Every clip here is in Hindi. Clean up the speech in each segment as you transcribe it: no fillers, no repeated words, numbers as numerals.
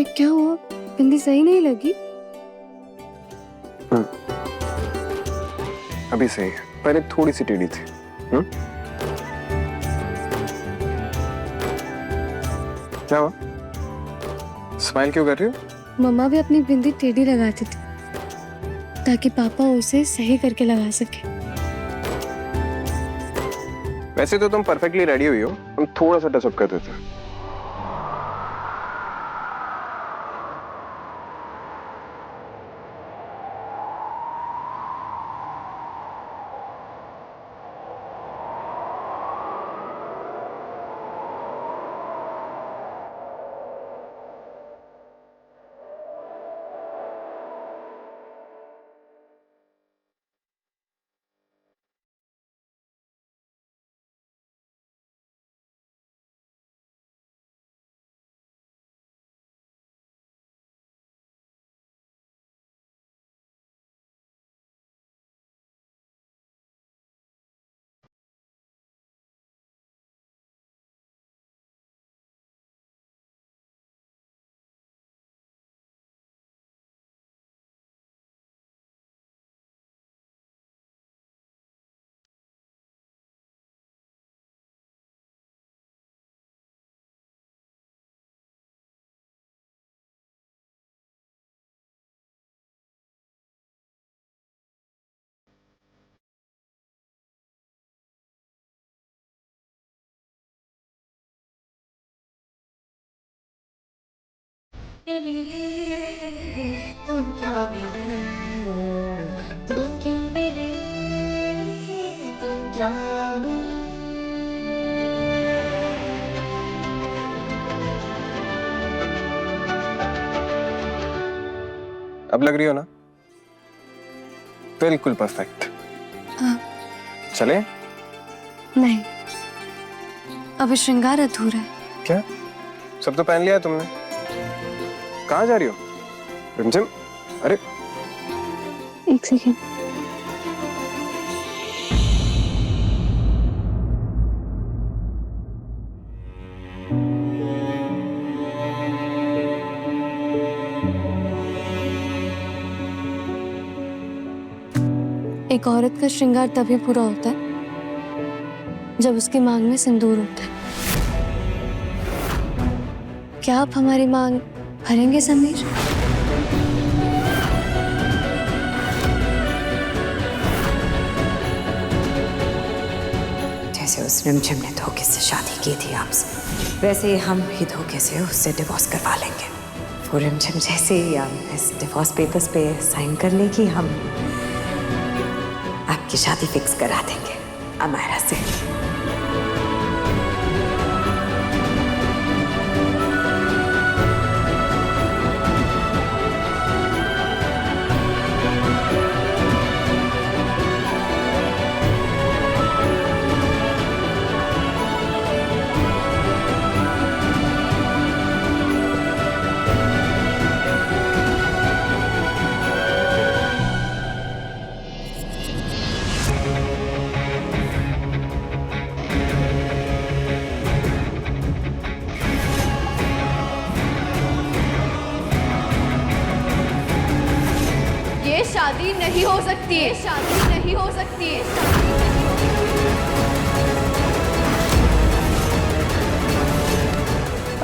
क्या हुआ? बिंदी सही नहीं लगी? अभी सही है, पहले थोड़ी सी टेढ़ी थी। क्या हुआ? स्माइल क्यों कर रही हो? मम्मा भी अपनी बिंदी टेढ़ी लगाती थी ताकि पापा उसे सही करके लगा सके। वैसे तो तुम परफेक्टली रेडी हुई हो, हम थोड़ा सा टचअप कर देते हैं। अब लग रही हो ना? बिल्कुल परफेक्ट। चले? नहीं, अभी श्रृंगार अधूरा है। क्या? सब तो पहन लिया है तुमने। कहाँ जा रही हो? रिमझिम? अरे एक सेकेंड। एक औरत का श्रृंगार तभी पूरा होता है जब उसकी मांग में सिंदूर होता है। क्या आप हमारी मांग भरेंगे समीर? जैसे उस रिमझिम ने धोखे से शादी की थी आपसे, वैसे ही हम भी धोखे से उससे डिवोर्स करवा लेंगे। वो रिमझिम जैसे ही इस डिवोर्स पेपर्स पे साइन कर लेगी, हम आपकी शादी फिक्स करा देंगे अमायरा से। ये शादी नहीं हो सकती है, शादी नहीं हो सकती है।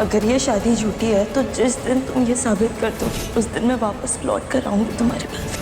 अगर ये शादी झूठी है तो जिस दिन तुम ये साबित कर दो उस दिन मैं वापस लौट कर आऊंगी तुम्हारे पास।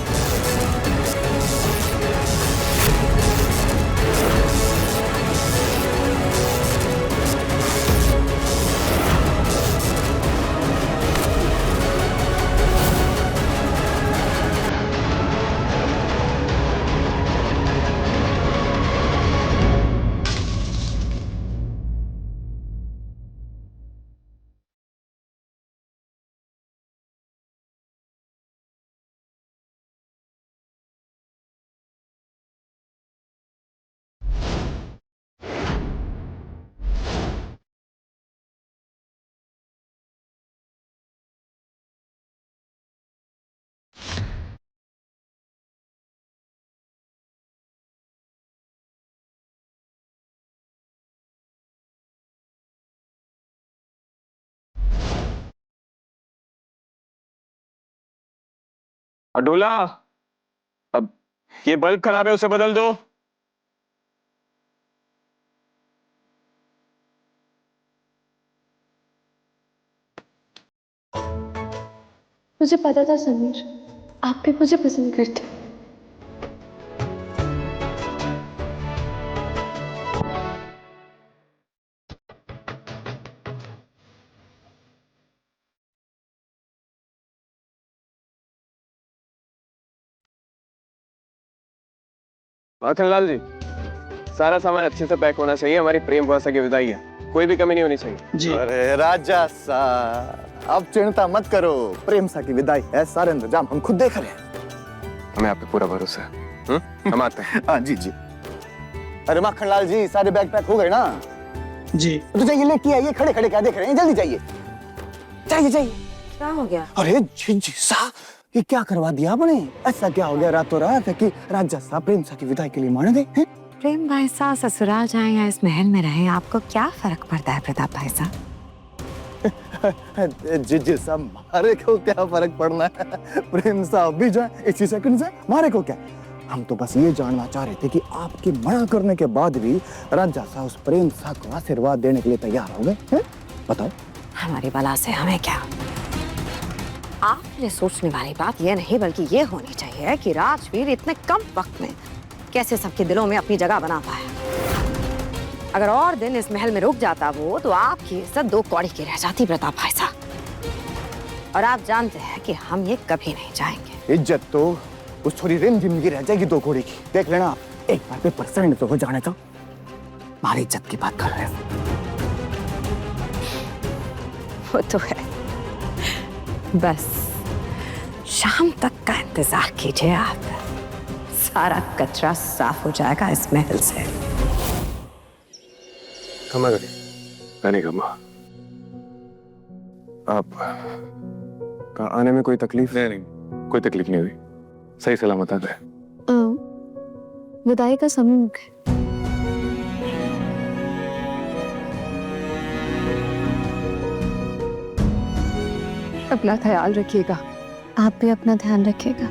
अडोला, अब ये बल्ब खराब है, उसे बदल दो। मुझे पता था समीर, आप भी मुझे पसंद करते। माखनलाल जी, सारा सामान अच्छे से पैक होना चाहिए, हमारी प्रेम वर्षा की विदाई है, कोई भी कमी नहीं होनी चाहिए जी। अरे राजा सा, अब चिंता मत करो, प्रेम सा की विदाई है, सारे इंतजाम हम खुद देख रहे हैं। हमें आप पे पूरा भरोसा है। हम आते हैं। हाँ जी जी। अरे माखनलाल जी, सारे बैग पैक हो गए ना? जी। तो जाइए लेके आइए, खड़े खड़े क्या देख रहे हैं, जल्दी जाइए। जाइए जाइए। क्या हो गया? अरे जी सा, ये क्या करवा दिया आपने? ऐसा क्या हो गया रातों रात कि राजा सा प्रेम सा की विदाई के लिए माने दे? प्रेम भाई साहब ससुराल जाए या इस महल में रहे, आपको क्या फर्क पड़ता है प्रताप भाई साहब? जी साहब, मारे को क्या फर्क पड़ना है? प्रेम साहब भी जाए इसी सेकंड से, मारे को क्या? हम तो बस ये जानना चाह रहे थे कि आपके मना करने के बाद भी राजा साहब उस प्रेम साहब को आशीर्वाद देने के लिए तैयार हो गए। बताओ। हमारी बला से हमें क्या? आपने सोचने वाली बात ये नहीं बल्कि ये होनी चाहिए कि राजवीर इतने कम वक्त में कैसे सबके दिलों में अपनी जगह बना पाया। अगर और दिन इस महल में रुक जाता वो, तो आपकी इज्जत दो कौड़ी की रह जाती प्रताप भाई साहब। और आप जानते हैं कि हम ये कभी नहीं चाहेंगे। इज्जत तो उस थोड़ी रिम जिम की रह जाएगी दो घोड़ी की, देख लेना आप। एक बार पे परसेंट तो हो जाने तो हमारी इज्जत की बात कर रहे हो। वो तो है, बस शाम तक का इंतजार कीजिए आप, सारा कचरा साफ हो जाएगा इस महल से। क्षमा करिए, मैंने क्षमा। आप का आने में कोई तकलीफ? नहीं, कोई तकलीफ नहीं हुई, सही सलामत आ गए। विदाई का समय है। अपना ख्याल रखिएगा। आप भी अपना ध्यान रखिएगा।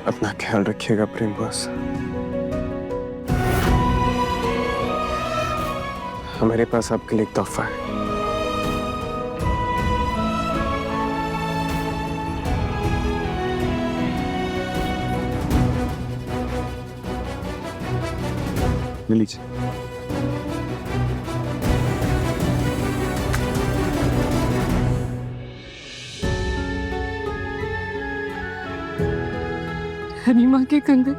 अपना ख्याल रखिएगा प्रेम बॉस। हमारे पास आपके लिए एक तोहफा है। ले लीजिए। हनीमा के कंगन।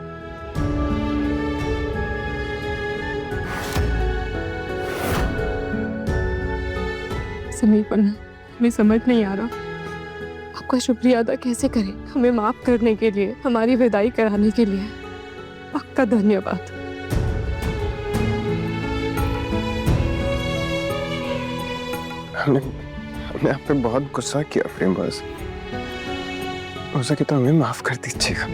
समीर पन्ना, हमें समझ नहीं आ रहा आपका शुक्रिया अदा कैसे करें। हमें माफ करने के लिए, हमारी विदाई कराने के लिए आपका धन्यवाद। हमने आप पे बहुत गुस्सा किया प्रेम बॉस, हो सके तो हमें माफ कर दीजिएगा।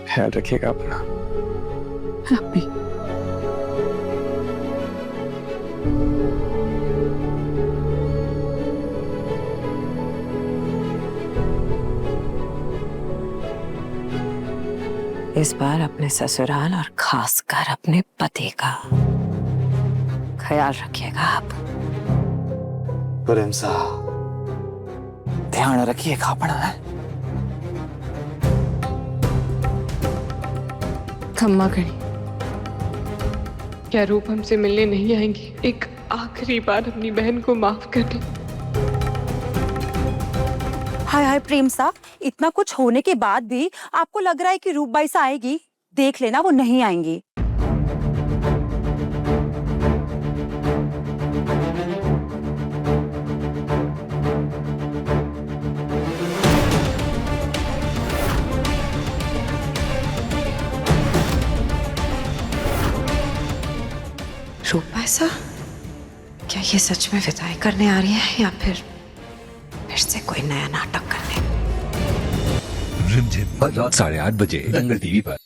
ख्याल रखिएगा अपना। आप भी। इस बार अपने ससुराल और खासकर अपने पति का ख्याल रखिएगा आप। प्रेम साहब, ध्यान रखिएगा अपना। है क्षमा करें, क्या रूप हमसे मिलने नहीं आएंगी? एक आखिरी बार अपनी बहन को माफ कर दें। हाय हाय प्रेम साहब, इतना कुछ होने के बाद भी आपको लग रहा है कि रूपबाई सा आएगी? देख लेना, वो नहीं आएंगी। रूपा ऐसा? क्या ये सच में विदाई करने आ रही है या फिर फिर से कोई नया नाटक करने। रिमझिम रात 8:30 बजे दंगल टीवी पर।